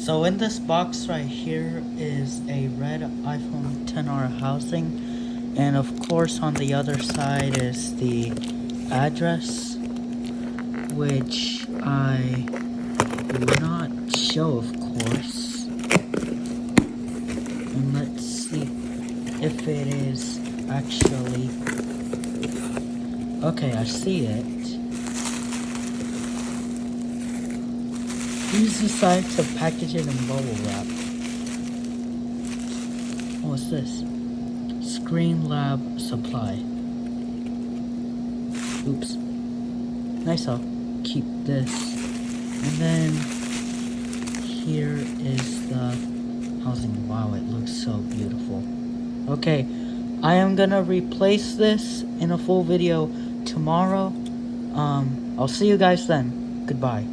So in this box right here is a red iPhone XR housing, and of course on the other side is the address, which I will not show, of course. And let's see if it is actually... Okay, I see it. He's decided to package it in bubble wrap. What's this? Screen Lab Supply. Oops. Nice, I'll keep this. And then here is the housing. Wow, it looks so beautiful. Okay, I am gonna replace this in a full video tomorrow. I'll see you guys then. Goodbye.